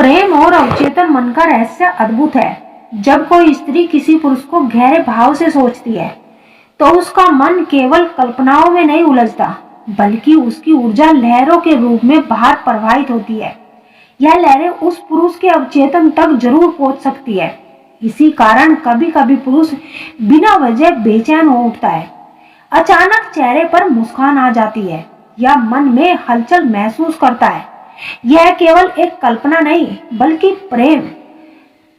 प्रेम और अवचेतन मन का रहस्य अद्भुत है। जब कोई स्त्री किसी पुरुष को गहरे भाव से सोचती है तो उसका मन केवल कल्पनाओं में नहीं उलझता, बल्कि उसकी ऊर्जा लहरों के रूप में बाहर प्रवाहित होती है। यह लहरें उस पुरुष के अवचेतन तक जरूर पहुंच सकती है। इसी कारण कभी कभी पुरुष बिना वजह बेचैन हो उठता है, अचानक चेहरे पर मुस्कान आ जाती है या मन में हलचल महसूस करता है। यह केवल एक कल्पना नहीं, बल्कि प्रेम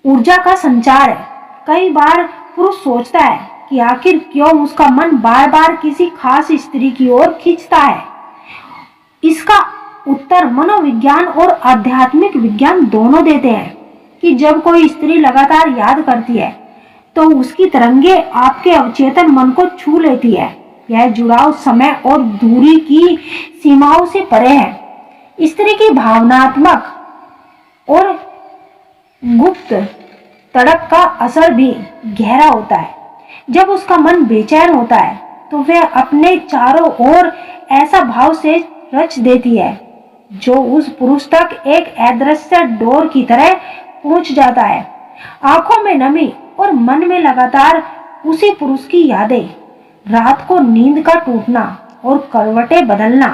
ऊर्जा का संचार है। कई बार पुरुष सोचता है कि आखिर क्यों उसका मन बार बार किसी खास स्त्री की ओर खींचता है। इसका उत्तर मनोविज्ञान और आध्यात्मिक विज्ञान दोनों देते हैं कि जब कोई स्त्री लगातार याद करती है तो उसकी तरंगे आपके अवचेतन मन को छू लेती है। यह जुड़ाव समय और दूरी की सीमाओं से परे है। स्त्री की भावनात्मक और गुप्त तड़प का असर भी गहरा होता है। जब उसका मन बेचैन होता है तो वह अपने चारों ओर ऐसा भाव से रच देती है जो उस पुरुष तक एक अदृश्य डोर की तरह पहुंच जाता है। आंखों में नमी और मन में लगातार उसी पुरुष की यादें, रात को नींद का टूटना और करवटें बदलना,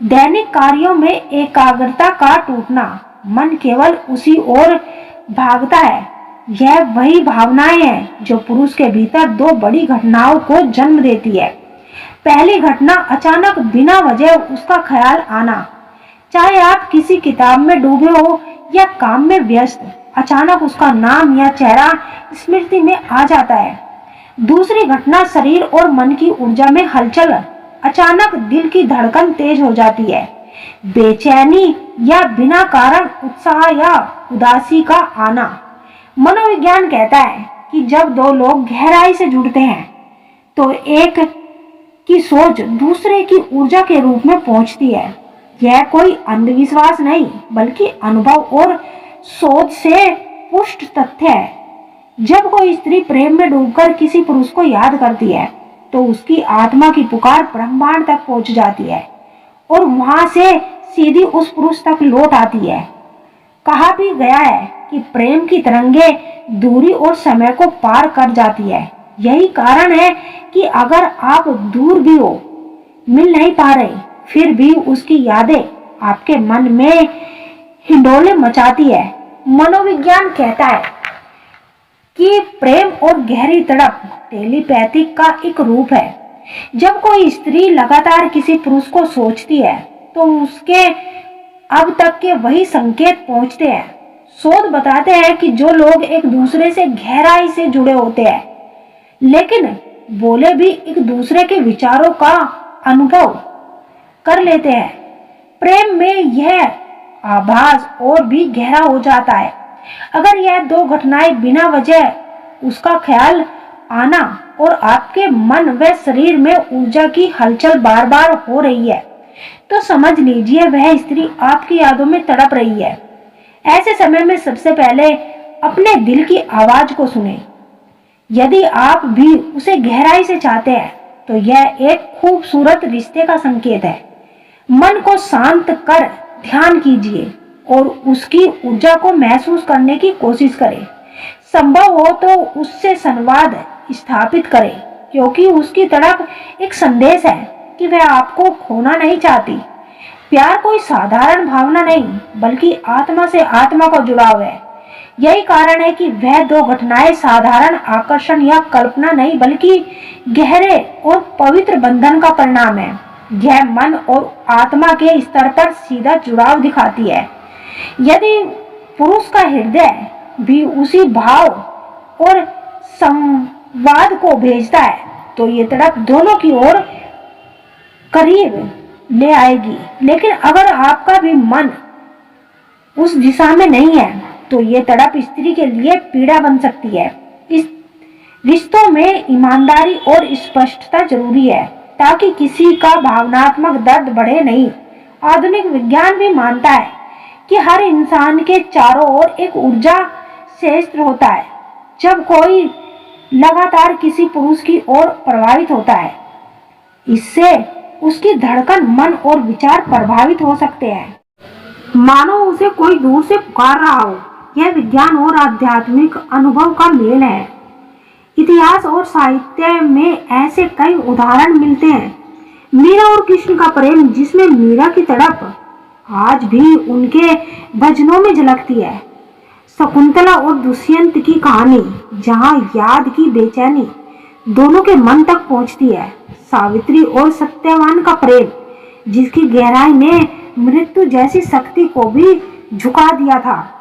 दैनिक कार्यों में एकाग्रता का टूटना, मन केवल उसी ओर भागता है। यह वही भावनाएं हैं जो पुरुष के भीतर दो बड़ी घटनाओं को जन्म देती है। पहली घटना, अचानक बिना वजह उसका ख्याल आना। चाहे आप किसी किताब में डूबे हो या काम में व्यस्त, अचानक उसका नाम या चेहरा स्मृति में आ जाता है। दूसरी घटना, शरीर और मन की ऊर्जा में हलचल। अचानक दिल की धड़कन तेज हो जाती है। बेचैनी या बिना कारण उत्साह या उदासी का आना। मनोविज्ञान कहता है कि जब दो लोग गहराई से जुड़ते हैं तो एक की सोच दूसरे की ऊर्जा के रूप में पहुंचती है। यह कोई अंधविश्वास नहीं, बल्कि अनुभव और शोध से पुष्ट तथ्य है। जब कोई स्त्री प्रेम में डूबकर किसी पुरुष को याद करती है तो उसकी आत्मा की पुकार ब्रह्मांड तक पहुंच जाती है और वहां से सीधी उस पुरुष तक लौट आती है। कहा भी गया है कि प्रेम की तरंगे दूरी और समय को पार कर जाती है। यही कारण है कि अगर आप दूर भी हो, मिल नहीं पा रहे, फिर भी उसकी यादें आपके मन में हिंडोले मचाती है। मनोविज्ञान कहता है कि प्रेम और गहरी तड़प टेलीपैथिक का एक रूप है। जब कोई स्त्री लगातार किसी पुरुष को सोचती है तो उसके अब तक के वही संकेत पहुंचते हैं। शोध बताते हैं कि जो लोग एक दूसरे से गहराई से जुड़े होते हैं लेकिन बोले भी एक दूसरे के विचारों का अनुभव कर लेते हैं, प्रेम में यह आभास और भी गहरा हो जाता है। अगर यह दो घटनाएं बिना वजह उसका ख्याल आना और आपके मन व शरीर में ऊर्जा की हलचल बार बार हो रही है तो समझ लीजिए वह स्त्री आपकी यादों में तड़प रही है। ऐसे समय में सबसे पहले अपने दिल की आवाज को सुने। यदि आप भी उसे गहराई से चाहते हैं तो यह एक खूबसूरत रिश्ते का संकेत है। मन को शांत कर ध्यान कीजिए और उसकी ऊर्जा को महसूस करने की कोशिश करें। संभव हो तो उससे संवाद स्थापित करें, क्योंकि उसकी तरफ एक संदेश है कि वह आपको खोना नहीं चाहती। प्यार कोई साधारण भावना नहीं, बल्कि आत्मा से आत्मा का जुड़ाव है। यही कारण है कि वह दो घटनाएं साधारण आकर्षण या कल्पना नहीं, बल्कि गहरे और पवित्र बंधन का परिणाम है। यह मन और आत्मा के स्तर पर सीधा जुड़ाव दिखाती है। यदि पुरुष का हृदय भी उसी भाव और संवाद को भेजता है तो ये तड़प दोनों की ओर करीब ले आएगी। लेकिन अगर आपका भी मन उस दिशा में नहीं है तो ये तड़प स्त्री के लिए पीड़ा बन सकती है। इस रिश्तों में ईमानदारी और स्पष्टता जरूरी है ताकि किसी का भावनात्मक दर्द बढ़े नहीं। आधुनिक विज्ञान भी मानता है कि हर इंसान के चारों ओर एक ऊर्जा क्षेत्र होता है। जब कोई लगातार किसी पुरुष की ओर प्रभावित होता है, इससे उसकी धड़कन, मन और विचार प्रभावित हो सकते हैं। मानो उसे कोई दूर से पुकार रहा हो। यह विज्ञान और आध्यात्मिक अनुभव का मेल है। इतिहास और साहित्य में ऐसे कई उदाहरण मिलते हैं। मीरा और कृष्ण का प्रेम, जिसमें मीरा की तड़प आज भी उनके भजनों में झलकती है। शकुंतला और दुष्यंत की कहानी, जहाँ याद की बेचैनी दोनों के मन तक पहुँचती है। सावित्री और सत्यवान का प्रेम, जिसकी गहराई ने मृत्यु जैसी शक्ति को भी झुका दिया था।